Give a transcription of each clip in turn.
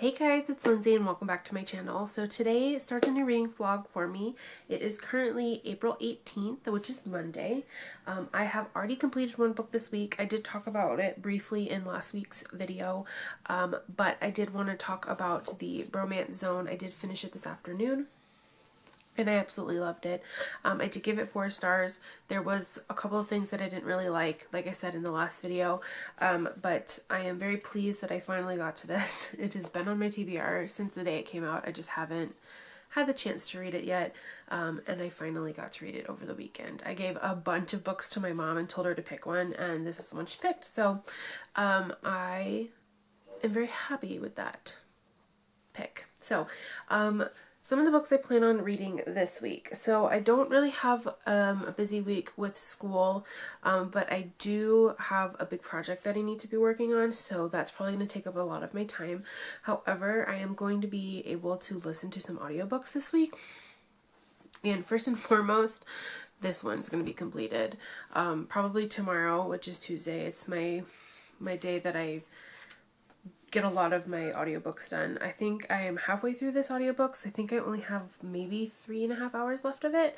Hey guys, it's Lindsay and welcome back to my channel. So today starts a new reading vlog for me. It is currently April 18th, which is Monday. I have already completed one book this week. I did talk about it briefly in last week's video, but I did want to talk about the Bromance Zone. I did finish it this afternoon, and I absolutely loved it. I did give it 4 stars. There was a couple of things that I didn't really like I said in the last video, but I am very pleased that I finally got to this. It has been on my TBR since the day it came out. I just haven't had the chance to read it yet, and I finally got to read it over the weekend. I gave a bunch of books to my mom and told her to pick one, and this is the one she picked. So I am very happy with that pick. So some of the books I plan on reading this week. So I don't really have a busy week with school, but I do have a big project that I need to be working on, so that's probably going to take up a lot of my time. However, I am going to be able to listen to some audiobooks this week. And first and foremost, this one's going to be completed probably tomorrow, which is Tuesday. It's my day that I get a lot of my audiobooks done. I think I am halfway through this audiobooks. I think I only have maybe 3.5 hours left of it.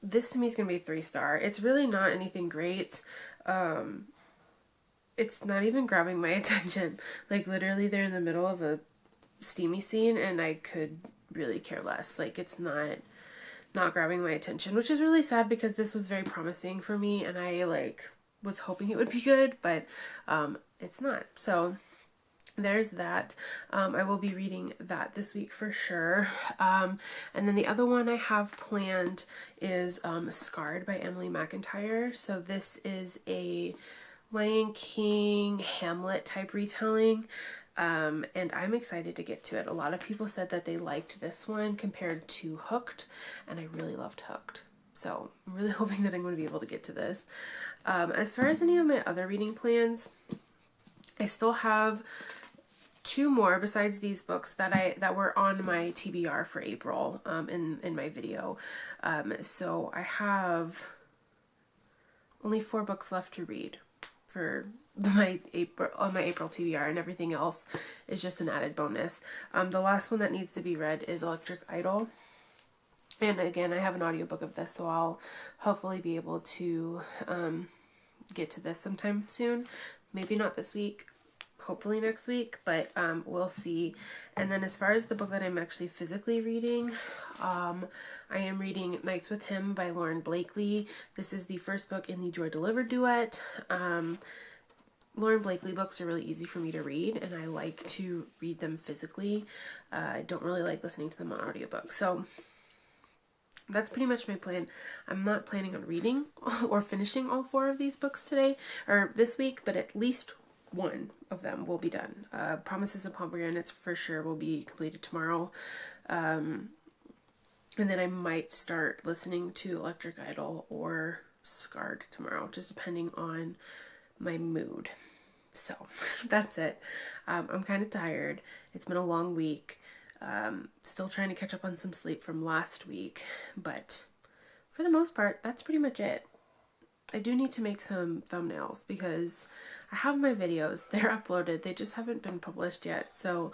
This to me is going to be a 3-star. It's really not anything great. It's not even grabbing my attention. Like literally they're in the middle of a steamy scene and I could really care less. Like it's not grabbing my attention, which is really sad because this was very promising for me and I was hoping it would be good, but it's not. So there's that. I will be reading that this week for sure. And then the other one I have planned is Scarred by Emily McIntyre. So this is a Lion King Hamlet type retelling. And I'm excited to get to it. A lot of people said that they liked this one compared to Hooked, and I really loved Hooked. So I'm really hoping that I'm going to be able to get to this. As far as any of my other reading plans, I still have 2 more besides these books that were on my TBR for April in my video. So I have only 4 books left to read for my April TBR, and everything else is just an added bonus. The last one that needs to be read is Electric Idol. And again, I have an audiobook of this, so I'll hopefully be able to get to this sometime soon. Maybe not this week, hopefully next week, but we'll see. And then as far as the book that I'm actually physically reading, I am reading Nights with Him by Lauren Blakely. This is the first book in the Joy Delivered duet. Lauren Blakely books are really easy for me to read, and I like to read them physically. I don't really like listening to them on audiobook. So that's pretty much my plan. I'm not planning on reading or finishing all 4 of these books today or this week, but at least one of them will be done. Promises and Pomegranates for sure will be completed tomorrow. And then I might start listening to Electric Idol or Scarred tomorrow, just depending on my mood. So that's it. I'm kind of tired. It's been a long week. Still trying to catch up on some sleep from last week, but for the most part, that's pretty much it. I do need to make some thumbnails because I have my videos. They're uploaded. They just haven't been published yet. So,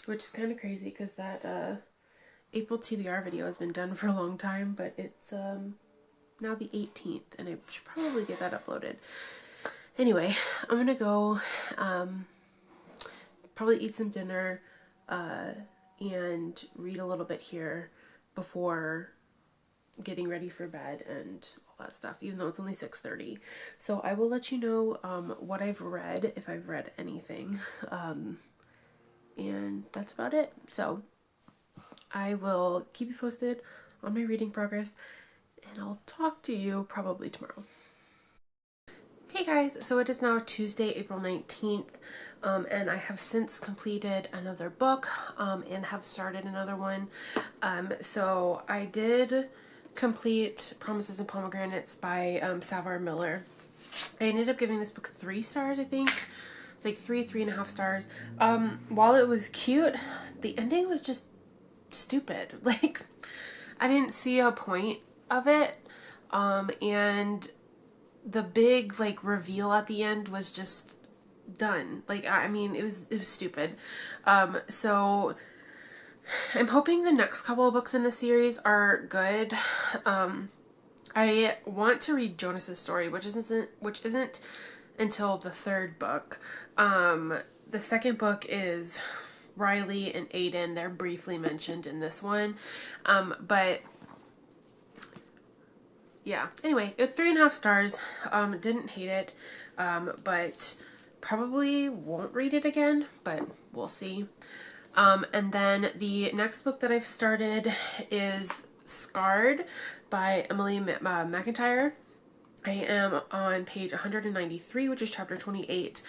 which is kind of crazy because that April TBR video has been done for a long time, but it's now the 18th, and I should probably get that uploaded. Anyway, I'm gonna go probably eat some dinner and read a little bit here before getting ready for bed and all that stuff, even though it's only 6:30. So I will let you know what I've read, if I've read anything, and that's about it. So I will keep you posted on my reading progress, and I'll talk to you probably tomorrow. Hey guys, so it is now Tuesday, April 19th, and I have since completed another book and have started another one. So I did complete Promises and Pomegranates by Savar Miller. I ended up giving this book 3 stars, I think. It's like 3.5 stars. While it was cute, the ending was just stupid. Like, I didn't see a point of it, and the big reveal at the end was just done. Like, I mean, it was stupid. So I'm hoping the next couple of books in the series are good. I want to read Jonas's story, which isn't until the third book. The second book is Riley and Aiden. They're briefly mentioned in this one. But yeah, anyway, it 3.5 stars. Didn't hate it. But probably won't read it again, but we'll see. And then the next book that I've started is Scarred by Emily McIntyre. I am on page 193, which is chapter 28.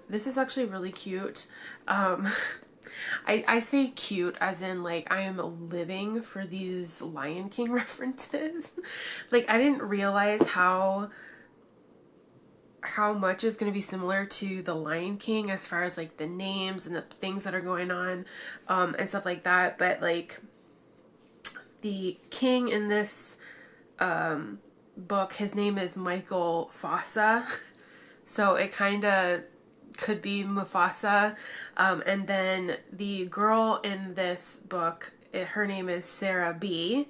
This is actually really cute. I say cute as in, like, I am living for these Lion King references. Like, I didn't realize how much is going to be similar to the Lion King as far as, like, the names and the things that are going on, and stuff like that. But, like, the king in this book, his name is Michael Fossa, so it kind of could be Mufasa. And then the girl in this book, her name is Sarah B,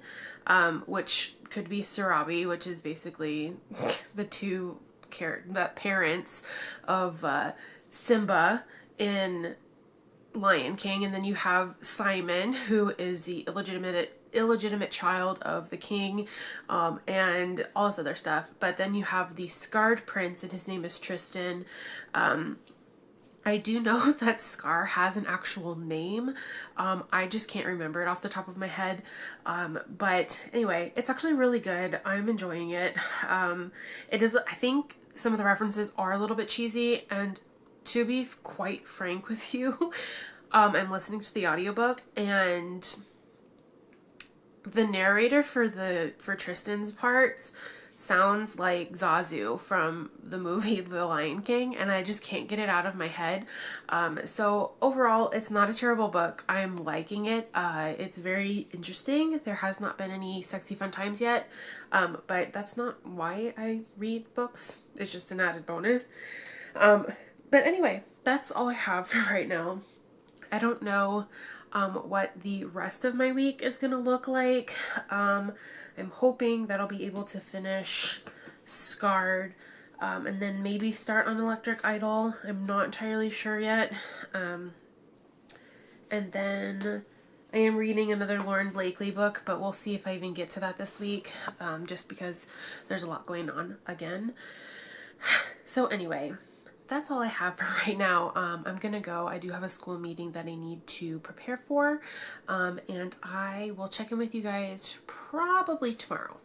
which could be Sarabi, which is basically the two parents of Simba in Lion King. And then you have Simon, who is the illegitimate child of the king, and all this other stuff. But then you have the scarred prince, and his name is Tristan. I do know that Scar has an actual name. I just can't remember it off the top of my head. But anyway, it's actually really good. I'm enjoying it. It is, I think some of the references are a little bit cheesy, and to be quite frank with you, I'm listening to the audiobook, and the narrator for Tristan's parts sounds like Zazu from the movie The Lion King, and I just can't get it out of my head. So overall, it's not a terrible book. I'm liking it. It's very interesting. There has not been any sexy fun times yet, but that's not why I read books. It's just an added bonus. But anyway, that's all I have for right now. I don't know what the rest of my week is gonna look like. I'm hoping that I'll be able to finish Scarred, and then maybe start on Electric Idol. I'm not entirely sure yet. And then I am reading another Lauren Blakely book, but we'll see if I even get to that this week, just because there's a lot going on again. So anyway, that's all I have for right now. I'm gonna go. I do have a school meeting that I need to prepare for, and I will check in with you guys probably tomorrow.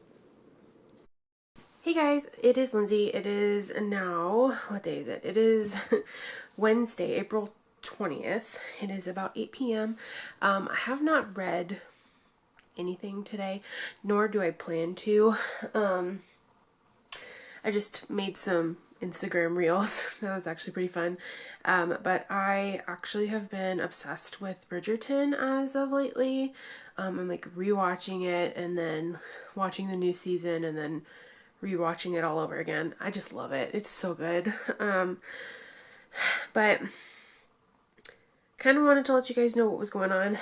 Hey guys, it is Lindsay. It is now, what day is it? It is Wednesday, April 20th. It is about 8 p.m. I have not read anything today, nor do I plan to. I just made some Instagram reels. That was actually pretty fun. But I actually have been obsessed with Bridgerton as of lately. I'm like rewatching it and then watching the new season and then rewatching it all over again. I just love it. It's so good. But kind of wanted to let you guys know what was going on.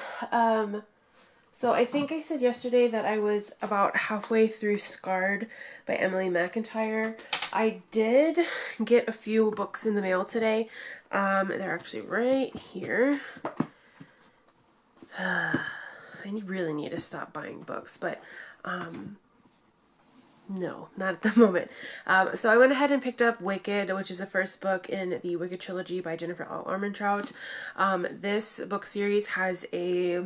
So I think I said yesterday that I was about halfway through Scarred by Emily McIntyre. I did get a few books in the mail today. They're actually right here. I really need to stop buying books, but no, not at the moment. So I went ahead and picked up Wicked, which is the first book in the Wicked trilogy by Jennifer L. Armentrout. This book series has a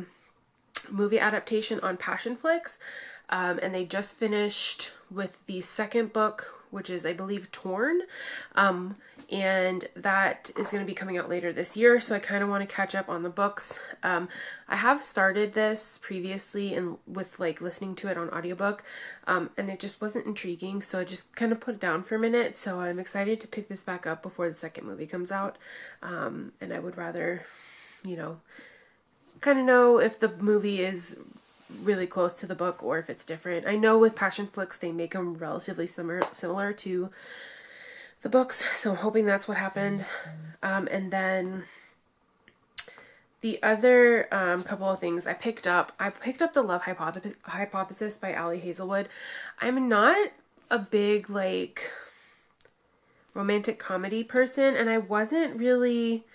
movie adaptation on Passionflix, and they just finished with the second book, which is, I believe, Torn, and that is going to be coming out later this year, so I kind of want to catch up on the books. I have started this previously and with like listening to it on audiobook, and it just wasn't intriguing, so I just kind of put it down for a minute. So I'm excited to pick this back up before the second movie comes out, and I would rather, you know, kind of know if the movie is really close to the book or if it's different. I know with Passionflix they make them relatively similar to the books. So I'm hoping that's what happened. And then the other couple of things I picked up The Love Hypothesis by Ali Hazelwood. I'm not a big like romantic comedy person, and I wasn't really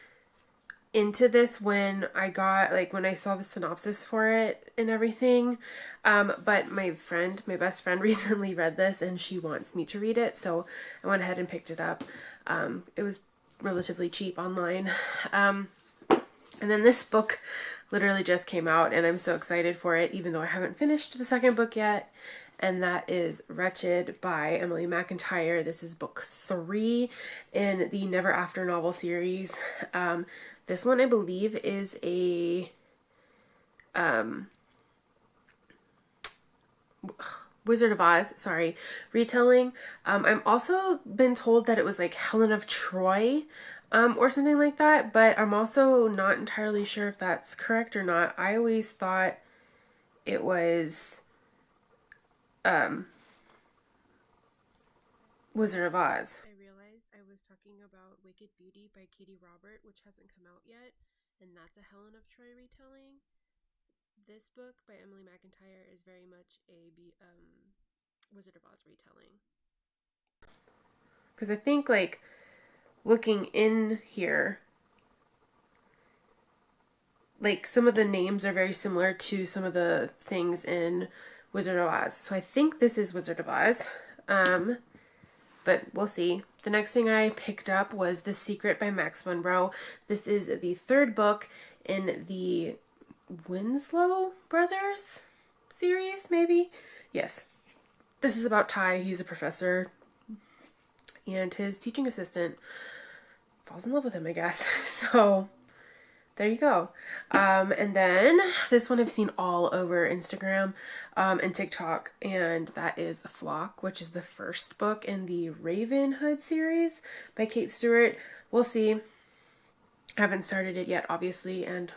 into this when when I saw the synopsis for it and everything. But my best friend recently read this and she wants me to read it, so I went ahead and picked it up. It was relatively cheap online. And then this book literally just came out and I'm so excited for it, even though I haven't finished the second book yet. And that is Wretched by Emily McIntyre. This is book 3 in the Never After novel series. This one, I believe, is a Wizard of Oz, retelling. I'm also been told that it was like Helen of Troy, or something like that, but I'm also not entirely sure if that's correct or not. I always thought it was Wizard of Oz. I realized I was talking about Wicked Beauty by Katie Robert, which hasn't come out yet, and that's a Helen of Troy retelling. This book by Emily McIntyre is very much a Wizard of Oz retelling. Because I think, like, looking in here, like, some of the names are very similar to some of the things in Wizard of Oz. So I think this is Wizard of Oz. But we'll see. The next thing I picked up was The Secret by Max Monroe. This is the third book in the Winslow Brothers series, maybe? Yes. This is about Ty. He's a professor, and his teaching assistant falls in love with him, I guess. So there you go. And then this one I've seen all over Instagram and TikTok, and that is Flock, which is the first book in the Ravenhood series by Kate Stewart. We'll see. I haven't started it yet, obviously, and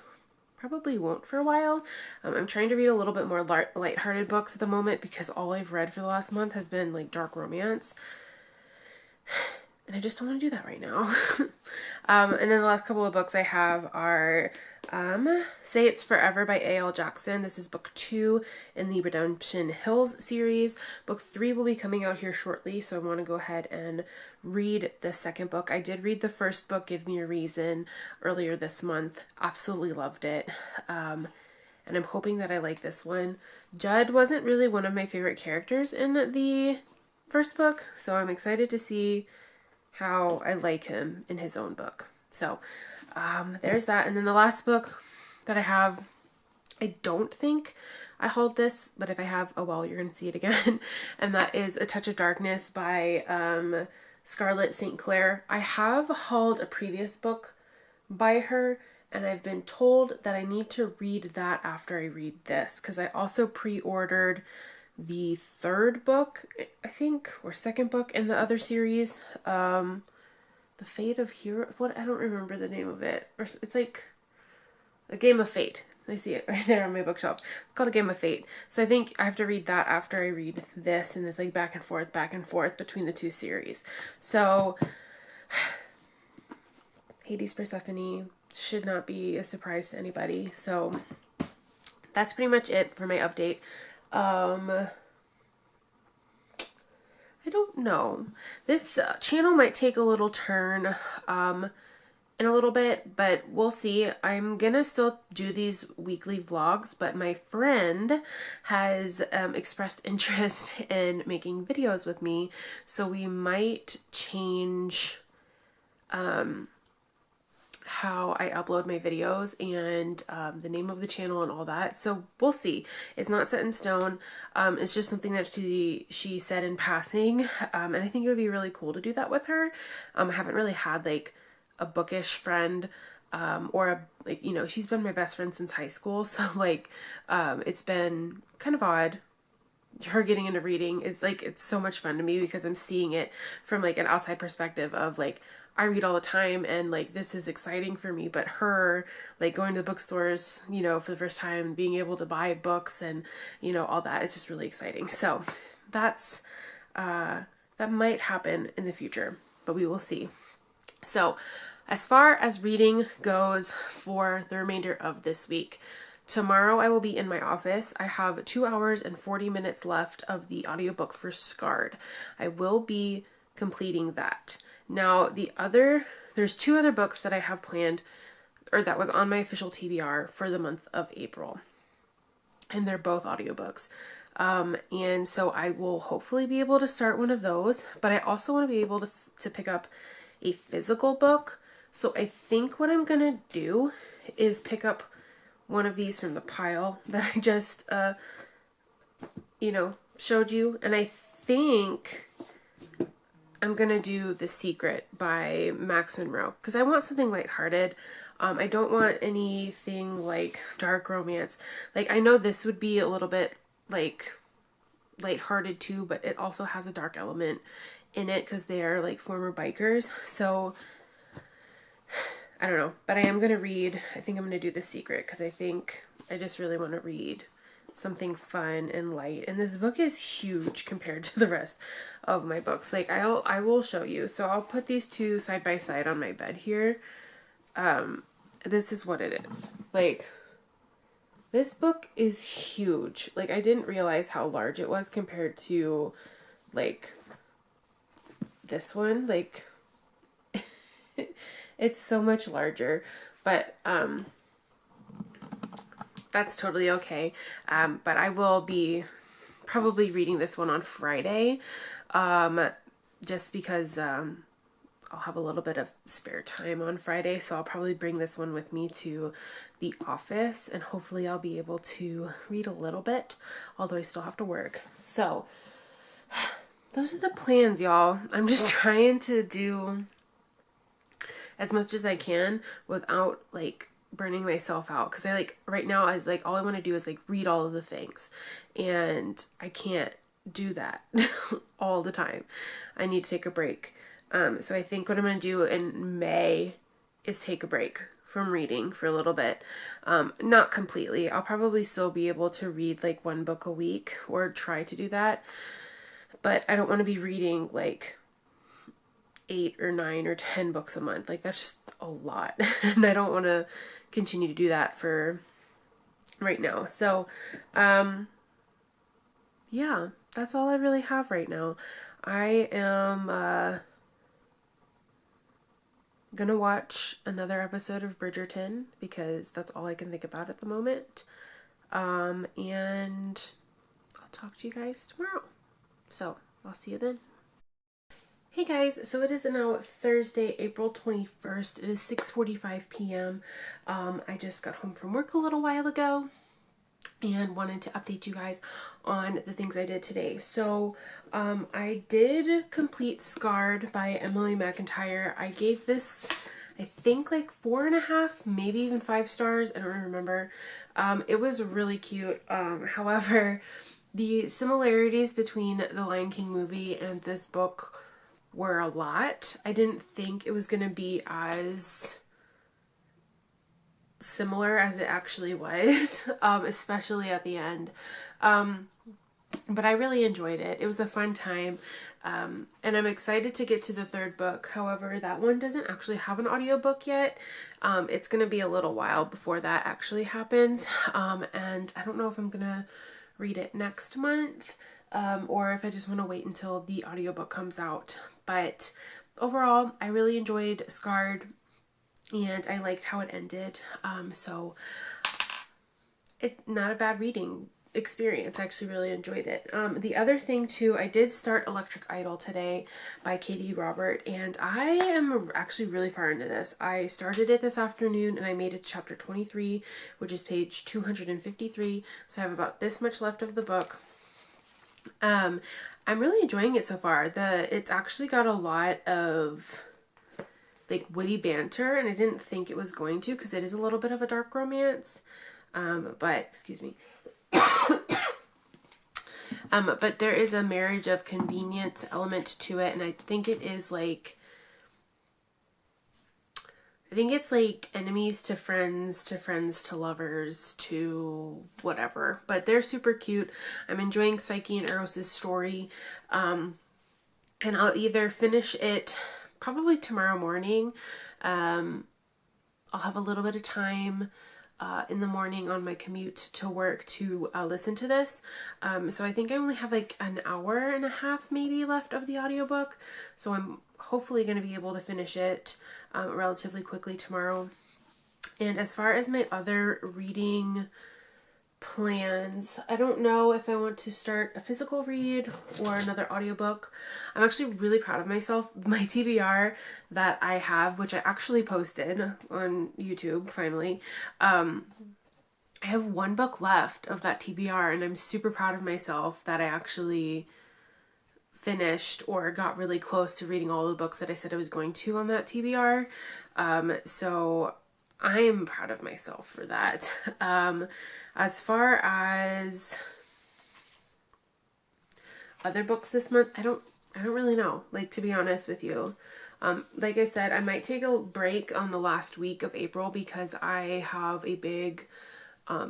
probably won't for a while. I'm trying to read a little bit more lighthearted books at the moment because all I've read for the last month has been like dark romance. And I just don't want to do that right now. And then the last couple of books I have are Say It's Forever by A.L. Jackson. This is book 2 in the Redemption Hills series. Book 3 will be coming out here shortly, so I want to go ahead and read the second book. I did read the first book, Give Me a Reason, earlier this month. Absolutely loved it. And I'm hoping that I like this one. Judd wasn't really one of my favorite characters in the first book, so I'm excited to see how I like him in his own book. So there's that. And then the last book that I have, I don't think I hauled this, but if I have, oh well, you're going to see it again. And that is A Touch of Darkness by Scarlett St. Clair. I have hauled a previous book by her, and I've been told that I need to read that after I read this, because I also pre-ordered the third book, I think, or second book in the other series, The Fate of Hero. What, I don't remember the name of it. It's like A Game of Fate. I see it right there on my bookshelf. It's called A Game of Fate. So I think I have to read that after I read this, and it's like back and forth between the two series. So Hades Persephone should not be a surprise to anybody. So that's pretty much it for my update. I don't know. This channel might take a little turn in a little bit, but we'll see. I'm gonna still do these weekly vlogs, but my friend has expressed interest in making videos with me, so we might change how I upload my videos and the name of the channel and all that. So we'll see. It's not set in stone. It's just something that she said in passing, and I think it would be really cool to do that with her. I haven't really had like a bookish friend, or a, like, you know, she's been my best friend since high school, so like it's been kind of odd. Her getting into reading is like, it's so much fun to me because I'm seeing it from like an outside perspective of like, I read all the time and like this is exciting for me, but her like going to the bookstores, you know, for the first time, being able to buy books and, you know, all that, it's just really exciting. So that's that might happen in the future. but we will see. So as far as reading goes for the remainder of this week, tomorrow I will be in my office. I have 2 hours and 40 minutes left of the audiobook for Scarred. I will be completing that. Now there's 2 other books that I have planned, or that was on my official TBR for the month of April. And they're both audiobooks. And so I will hopefully be able to start one of those, but I also want to be able to pick up a physical book. So I think what I'm going to do is pick up one of these from the pile that I just, showed you. And I think I'm going to do The Secret by Max Monroe because I want something lighthearted. I don't want anything like dark romance. Like, I know this would be a little bit like lighthearted too, but it also has a dark element in it because they are like former bikers. So I don't know, but I am going to read, I think I'm going to do The Secret because I just really want to read something fun and light. And this book is huge compared to the rest of my books. Like, I will show you. So I'll put these 2 side by side on my bed here. This is what it is. Like, this book is huge. Like, I didn't realize how large it was compared to, like, this one. Like, it's so much larger. But, that's totally okay. But I will be probably reading this one on Friday. Just because, I'll have a little bit of spare time on Friday, so I'll probably bring this one with me to the office, and hopefully I'll be able to read a little bit, although I still have to work. So, those are the plans, y'all. I'm just trying to do as much as I can without, like, burning myself out, because right now, all I want to do is, like, read all of the things, and I can't do that all the time. I need to take a break. So I think what I'm going to do in May is take a break from reading for a little bit. Not completely. I'll probably still be able to read like 1 book a week or try to do that. But I don't want to be reading like 8 or 9 or 10 books a month. Like, that's just a lot. And I don't want to continue to do that for right now. So, yeah, that's all I really have right now. I am, gonna watch another episode of Bridgerton because that's all I can think about at the moment. And I'll talk to you guys tomorrow. So I'll see you then. Hey guys, so it is now Thursday, April 21st. It is 6:45 p.m. I just got home from work a little while ago and wanted to update you guys on the things I did today. So I did complete Scarred by Emily McIntyre. I gave this, I think, like 4.5, maybe even 5 stars. I don't remember. It was really cute. However, the similarities between the Lion King movie and this book were a lot. I didn't think it was going to be as similar as it actually was, especially at the end. But I really enjoyed it. It was a fun time. And I'm excited to get to the 3rd book. However, that one doesn't actually have an audiobook yet. It's going to be a little while before that actually happens. And I don't know if I'm going to read it next month, or if I just want to wait until the audiobook comes out. But overall, I really enjoyed Scarred. And I liked how it ended. So it's not a bad reading experience. I actually really enjoyed it. The other thing too, I did start Electric Idol today by Katie Robert, and I am actually really far into this. I started it this afternoon and I made it chapter 23, which is page 253. So I have about this much left of the book. I'm really enjoying it so far. It's actually got a lot of like witty banter, and I didn't think it was going to because it is a little bit of a dark romance. But excuse me. But there is a marriage of convenience element to it, and I think it is like, I think it's like enemies to friends to lovers to whatever. But they're super cute. I'm enjoying Psyche and Eros' story. And I'll either finish it probably tomorrow morning. I'll have a little bit of time in the morning on my commute to work to listen to this. So I think I only have like an hour and a half maybe left of the audiobook. So I'm hopefully going to be able to finish it relatively quickly tomorrow. And as far as my other reading plans, I don't know if I want to start a physical read or another audiobook. I'm actually really proud of myself. My TBR that I have, which I actually posted on YouTube finally, I have one book left of that TBR, and I'm super proud of myself that I actually finished or got really close to reading all the books that I said I was going to on that TBR. So I'm proud of myself for that. As far as other books this month, I don't really know, like, to be honest with you. Like I said, I might take a break on the last week of April because I have a big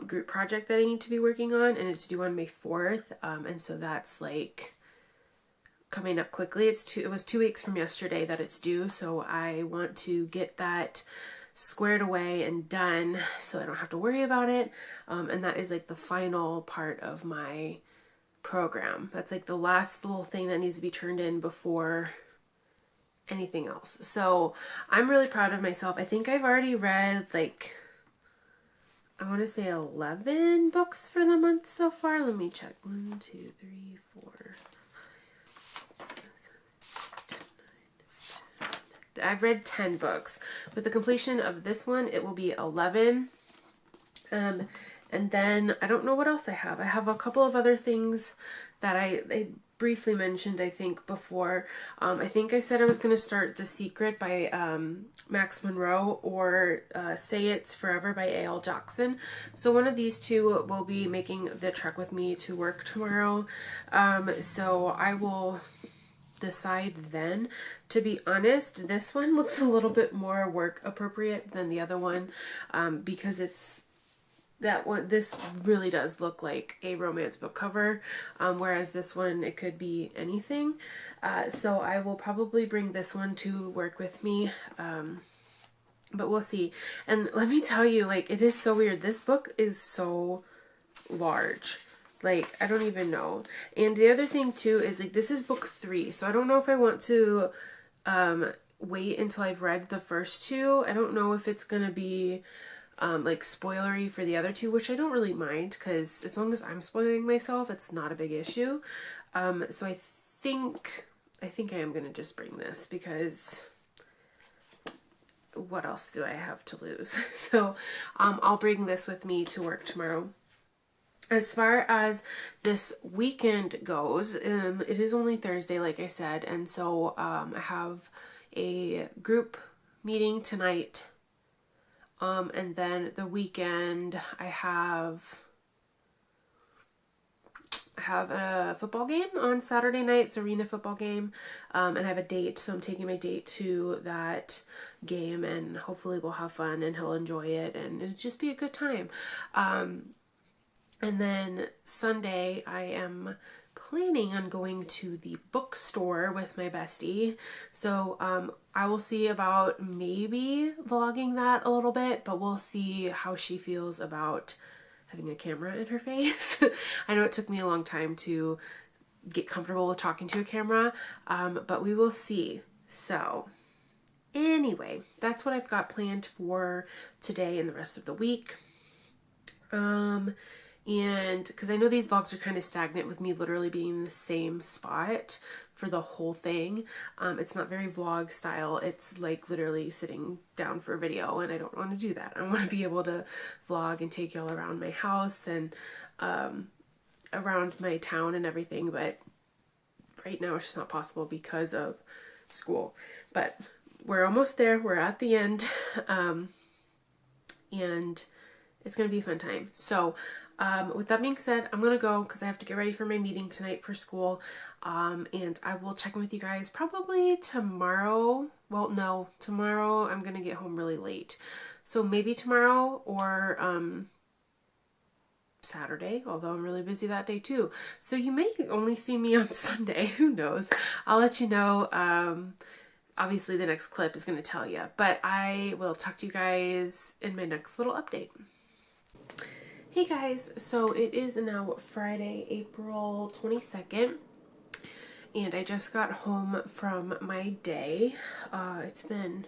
group project that I need to be working on, and it's due on May 4th. And so that's like coming up quickly. It was 2 weeks from yesterday that it's due. So I want to get that squared away and done so I don't have to worry about it. And that is like the final part of my program. That's like the last little thing that needs to be turned in before anything else. So I'm really proud of myself. I think I've already read like, I want to say 11 books for the month so far. Let me check. 1, 2, 3, 4. I've read 10 books. With the completion of this one, it will be 11. And then I don't know what else I have. I have a couple of other things that I briefly mentioned, I think, before. I think I said I was going to start The Secret by Max Monroe or Say It's Forever by A.L. Jackson. So one of these two will be making the trek with me to work tomorrow. So I will decide then. To be honest, this one looks a little bit more work appropriate than the other one, because this really does look like a romance book cover, whereas this one, it could be anything. So I will probably bring this one to work with me, but we'll see. And let me tell you, like, it is so weird. This book is so large. Like, I don't even know. And the other thing too is, like, this is book 3, so I don't know if I want to wait until I've read the first 2. I don't know if it's gonna be like spoilery for the other 2, which I don't really mind, because as long as I'm spoiling myself, it's not a big issue. So I think I am gonna just bring this, because what else do I have to lose? So I'll bring this with me to work tomorrow. As far as this weekend goes, it is only Thursday, like I said, and so I have a group meeting tonight, and then the weekend I have a football game on Saturday night. It's arena football game, and I have a date, so I'm taking my date to that game, and hopefully we'll have fun and he'll enjoy it, and it'll just be a good time. And then Sunday, I am planning on going to the bookstore with my bestie. So I will see about maybe vlogging that a little bit, but we'll see how she feels about having a camera in her face. I know it took me a long time to get comfortable with talking to a camera, but we will see. So anyway, that's what I've got planned for today and the rest of the week. And because I know these vlogs are kind of stagnant with me literally being in the same spot for the whole thing. It's not very vlog style. It's like literally sitting down for a video, and I don't want to do that. I want to be able to vlog and take y'all around my house and around my town and everything, but right now it's just not possible because of school. But we're almost there. We're at the end, and it's going to be a fun time. So with that being said, I'm going to go because I have to get ready for my meeting tonight for school. And I will check in with you guys probably tomorrow. Well, no, tomorrow I'm going to get home really late. So maybe tomorrow or Saturday, although I'm really busy that day too. So you may only see me on Sunday. Who knows? I'll let you know obviously the next clip is going to tell you, but I will talk to you guys in my next little update. Hey guys, so it is now Friday, April 22nd, and I just got home from my day. It's been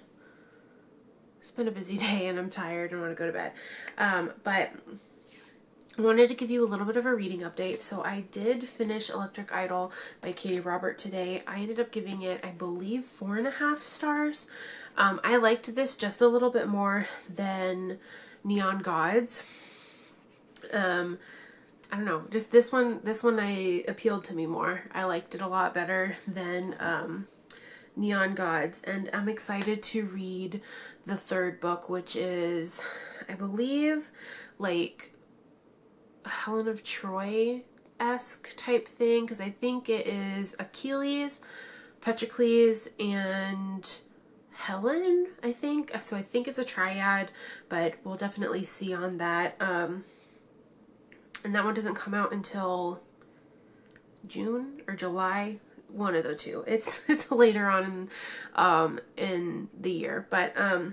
a busy day and I'm tired and want to go to bed. But I wanted to give you a little bit of a reading update. So I did finish Electric Idol by Katie Robert today. I ended up giving it, I believe, 4.5 stars. I liked this just a little bit more than Neon Gods. I don't know, just this one appealed to me more. I liked it a lot better than Neon Gods, and I'm excited to read the third book, which is, I believe, like Helen of Troy-esque type thing, because I think it is Achilles, Patroclus, and Helen, I think. So I think it's a triad, but we'll definitely see on that. And that one doesn't come out until June or July, one of the two. It's later on in the year, but I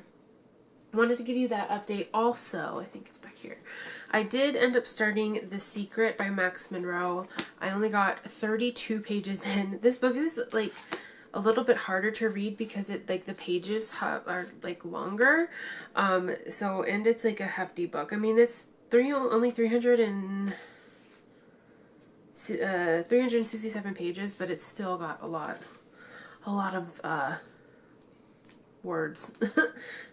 wanted to give you that update. Also, I think it's back here, I did end up starting The Secret by Max Monroe. I only got 32 pages in. This book is like a little bit harder to read because it, like, the pages are like longer. So, and it's like a hefty book. I mean, it's only 367 pages, but it's still got a lot of words.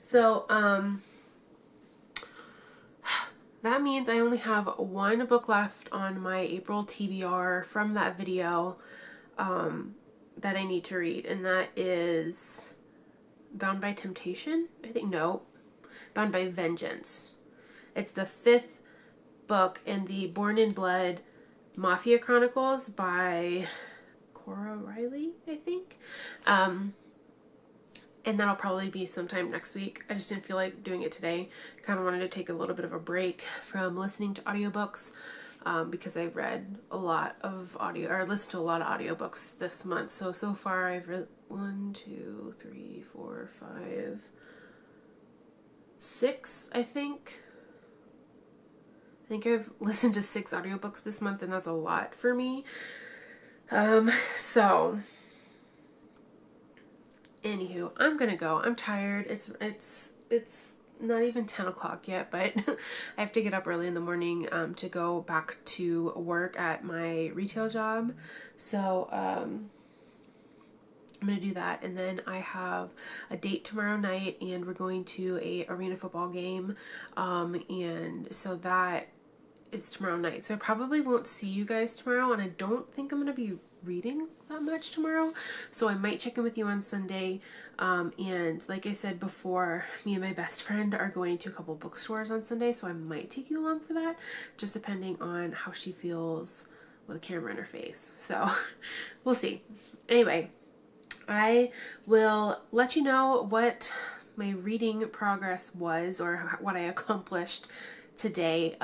So, that means I only have one book left on my April TBR from that video that I need to read, and that is Bound by Temptation? I think, no, Bound by Vengeance. It's the 5th book in the Born in Blood Mafia Chronicles by Cora Riley, I think. And that'll probably be sometime next week. I just didn't feel like doing it today. Kind of wanted to take a little bit of a break from listening to audiobooks because I read a lot of listened to a lot of audiobooks this month. So far I've read 6, I think. I think I've listened to 6 audiobooks this month, and that's a lot for me. So anywho, I'm gonna go. I'm tired. It's not even 10 o'clock yet, but I have to get up early in the morning to go back to work at my retail job. So I'm gonna do that, and then I have a date tomorrow night, and we're going to a arena football game, and so that is tomorrow night. So I probably won't see you guys tomorrow, and I don't think I'm gonna be reading that much tomorrow, so I might check in with you on Sunday. And like I said before, me and my best friend are going to a couple bookstores on Sunday, so I might take you along for that, just depending on how she feels with a camera in her face. So we'll see. Anyway, I will let you know what my reading progress was, or what I accomplished today,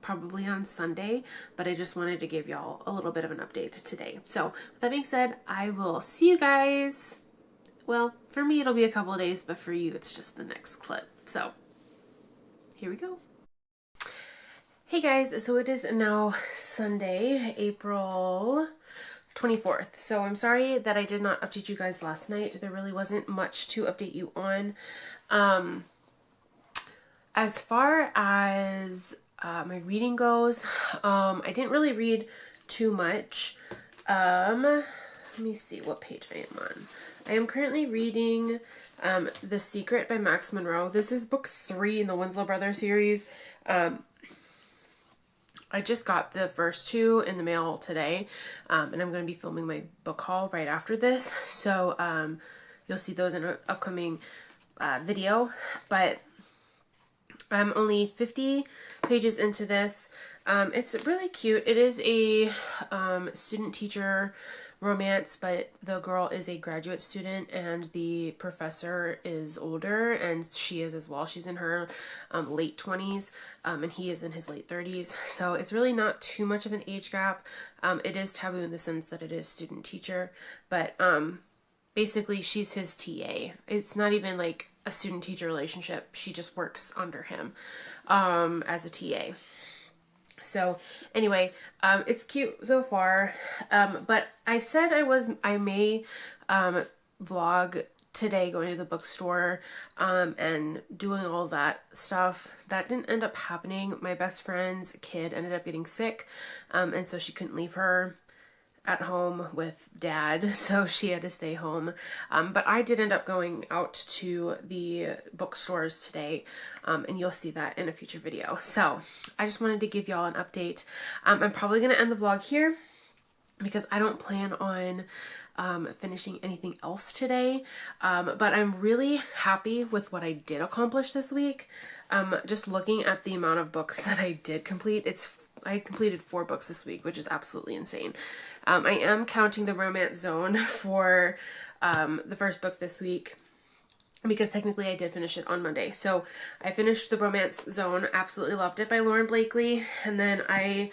probably on Sunday, but I just wanted to give y'all a little bit of an update today. So with that being said, I will see you guys. Well, for me it'll be a couple of days, but for you it's just the next clip. So here we go. Hey guys, so it is now Sunday, April 24th. So I'm sorry that I did not update you guys last night. There really wasn't much to update you on. As far as my reading goes, I didn't really read too much. Let me see what page I am on. I am currently reading The Secret by Max Monroe. This is book 3 in the Winslow Brothers series. I just got the first 2 in the mail today, and I'm going to be filming my book haul right after this. So you'll see those in an upcoming video. But I'm only 50 pages into this. It's really cute. It is a student-teacher romance, but the girl is a graduate student and the professor is older, and she is as well. She's in her late 20s, and he is in his late 30s. So it's really not too much of an age gap. It is taboo in the sense that it is student-teacher, but basically she's his TA. It's not even like a student-teacher relationship. She just works under him as a TA. So anyway, it's cute so far. But I said I may vlog today going to the bookstore and doing all that stuff. That didn't end up happening. My best friend's kid ended up getting sick, and so she couldn't leave her at home with dad, so she had to stay home. But I did end up going out to the bookstores today, and you'll see that in a future video. So I just wanted to give y'all an update. I'm probably going to end the vlog here because I don't plan on finishing anything else today. But I'm really happy with what I did accomplish this week. Just looking at the amount of books that I did complete, I completed 4 books this week, which is absolutely insane. I am counting the Romance Zone for the first book this week because technically I did finish it on Monday. So I finished the Romance Zone, absolutely loved it, by Lauren Blakely, and then I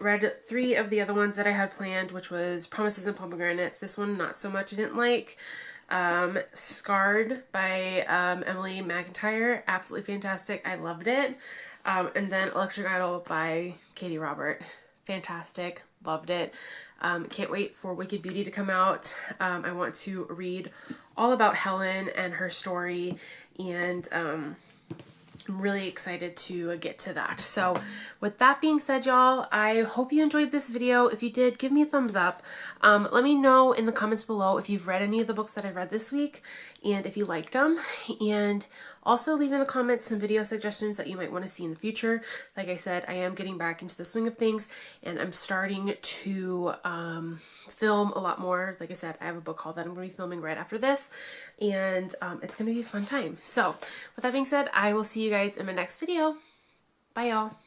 read 3 of the other ones that I had planned, which was Promises and Pomegranates. This one, not so much, I didn't like. Scarred by Emily McIntyre, absolutely fantastic, I loved it. And then Electric Idol by Katie Robert, fantastic, loved it. Can't wait for Wicked Beauty to come out. I want to read all about Helen and her story, and I'm really excited to get to that. So with that being said, y'all, I hope you enjoyed this video. If you did, give me a thumbs up. Let me know in the comments below if you've read any of the books that I read this week and if you liked them, and also leave in the comments some video suggestions that you might want to see in the future. Like I said, I am getting back into the swing of things, and I'm starting to film a lot more. Like I said, I have a book haul that I'm going to be filming right after this, and it's going to be a fun time. So with that being said, I will see you guys in my next video. Bye, y'all.